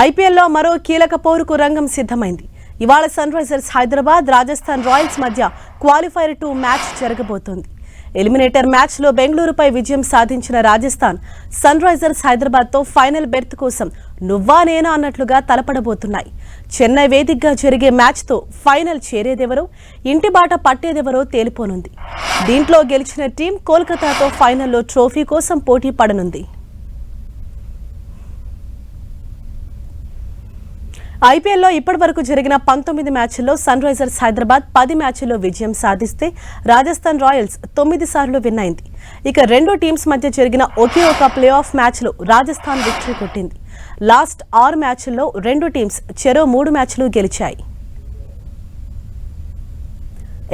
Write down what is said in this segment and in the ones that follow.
ఐపీఎల్లో మరో కీలక పోరుకు రంగం సిద్ధమైంది. ఇవాళ Sunrisers Hyderabad Rajasthan Royals మధ్య క్వాలిఫైర్ 2 మ్యాచ్ జరగబోతోంది. ఎలిమినేటర్ మ్యాచ్లో బెంగళూరుపై విజయం సాధించిన రాజస్థాన్ సన్ రైజర్స్ హైదరాబాద్తో ఫైనల్ బెర్త్ కోసం నువ్వా నేనా అన్నట్లుగా తలపడబోతున్నాయి. చెన్నై వేదికగా జరిగే మ్యాచ్తో ఫైనల్ చేరేదెవరో, ఇంటి బాట పట్టేదెవరో తేలిపోనుంది. దీంట్లో గెలిచిన టీం కోల్కతాతో ఫైనల్లో ట్రోఫీ కోసం పోటీ పడనుంది. ఐపీఎల్లో ఇప్పటి వరకు జరిగిన 19 మ్యాచ్ల్లో సన్ రైజర్స్ హైదరాబాద్ 10 మ్యాచ్ల్లో విజయం సాధిస్తే రాజస్థాన్ రాయల్స్ 9 సార్లు విన్ అయింది. ఇక రెండు టీమ్స్ మధ్య జరిగిన ఒకే ఒక ప్లే ఆఫ్ మ్యాచ్లో రాజస్థాన్ విక్టరీ కొట్టింది. లాస్ట్ 6 మ్యాచ్ల్లో రెండు టీమ్స్ చెరో 3 మ్యాచ్లు గెలిచాయి.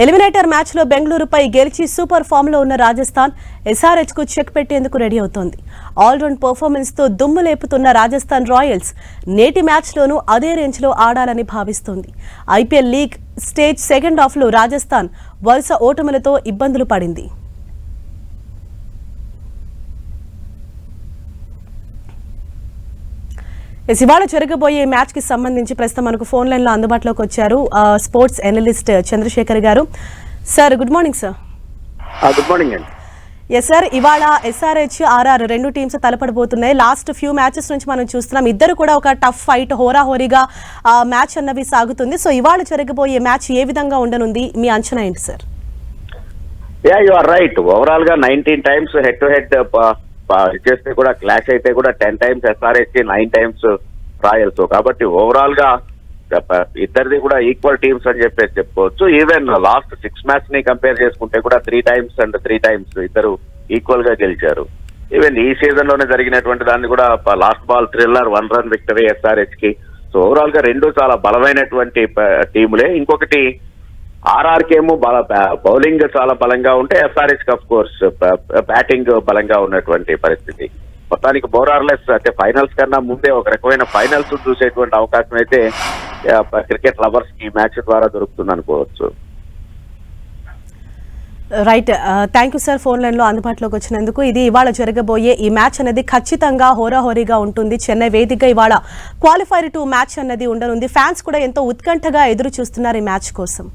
ఎలిమినేటర్ మ్యాచ్లో బెంగళూరుపై గెలిచి సూపర్ ఫామ్లో ఉన్న రాజస్థాన్ ఎస్ఆర్హెచ్కు చెక్ పెట్టేందుకు రెడీ అవుతోంది. ఆల్రౌండ్ పర్ఫార్మెన్స్తో దుమ్ము లేపుతున్న రాజస్థాన్ రాయల్స్ నేటి మ్యాచ్లోనూ అదే రేంజ్లో ఆడాలని భావిస్తోంది. ఐపీఎల్ లీగ్ స్టేజ్ సెకండ్ హాఫ్లో రాజస్థాన్ వరుస ఓటములతో ఇబ్బందులు పడింది. ఇవాళ జరగబోయే మ్యాచ్ కి సంబంధించి ప్రస్తుతం మనకు ఫోన్ లైన్ లో అందుబాటులోకి వచ్చారు స్పోర్ట్స్ అనలిస్ట్ చంద్రశేఖర్ గారు. Sir good morning sir. Good morning అండి. ఎస్ సార్, ఇవాళ ఎస్ఆర్హెచ్ ఆర్ఆర్ రెండు టీమ్స్ తలపడబోతున్నాయి. లాస్ట్ ఫ్యూ మ్యాచెస్ నుంచి మనం చూస్తున్నాం, ఇద్దరు కూడా ఒక టఫ్ ఫైట్ హోరాహోరీగా మ్యాచ్ అన్నవి సాగుతుంది. సో ఇవాళ జరగబోయే మ్యాచ్ ఏ విధంగా ఉండనుంది, మీ అంచనా ఏంటి sir? You are right. Overall గా 19 టైమ్స్ హెడ్ టు హెడ్ చేస్తే కూడా క్లాష్ అయితే కూడా 10 టైమ్స్ ఎస్ఆర్హెచ్ 9 టైమ్స్ రాయల్స్. కాబట్టి ఓవరాల్ గా ఇద్దరిది కూడా ఈక్వల్ టీమ్స్ అని చెప్పేసి చెప్పుకోవచ్చు. ఈవెన్ లాస్ట్ 6 మ్యాచ్ ని కంపేర్ చేసుకుంటే కూడా 3 టైమ్స్ అండ్ 3 టైమ్స్ ఇద్దరు ఈక్వల్ గా గెలిచారు. ఈవెన్ ఈ సీజన్ లోనే జరిగినటువంటి దాన్ని కూడా last ball thriller 1 run victory SRH కి. సో ఓవరాల్ గా రెండు చాలా బలమైనటువంటి టీములే. ఇంకొకటి ఆర్ఆర్కేమో బౌలింగ్ చాలా బలంగా ఉంటే ఎస్ఆర్హెచ్ ఆఫ్ కోర్స్ బ్యాటింగ్ బలంగా ఉన్నటువంటి పరిస్థితి. మొత్తానికి మోరార్లెస్ అంటే ఫైనల్స్ కన్నా ముందే ఒక రకమైన ఫైనల్స్ చూసేటువంటి అవకాశం అయితే క్రికెట్ లవర్స్ కి మ్యాచ్ ద్వారా దొరుకుతుంది అనుకోవచ్చు. Right, thank you sir phone line లో అందుబాటులోకి వచ్చినందుకు. ఇది ఇవాళ జరగబోయే ఈ మ్యాచ్ అనేది ఖచ్చితంగా హోరాహోరీగా ఉంటుంది. చెన్నై వేదికగా ఇవాళ క్వాలిఫైర్ 2 మ్యాచ్ అన్నది ఉండనుంది. ఫ్యాన్స్ కూడా ఎంతో ఉత్కంఠగా ఎదురు చూస్తున్నారు ఈ మ్యాచ్ కోసం.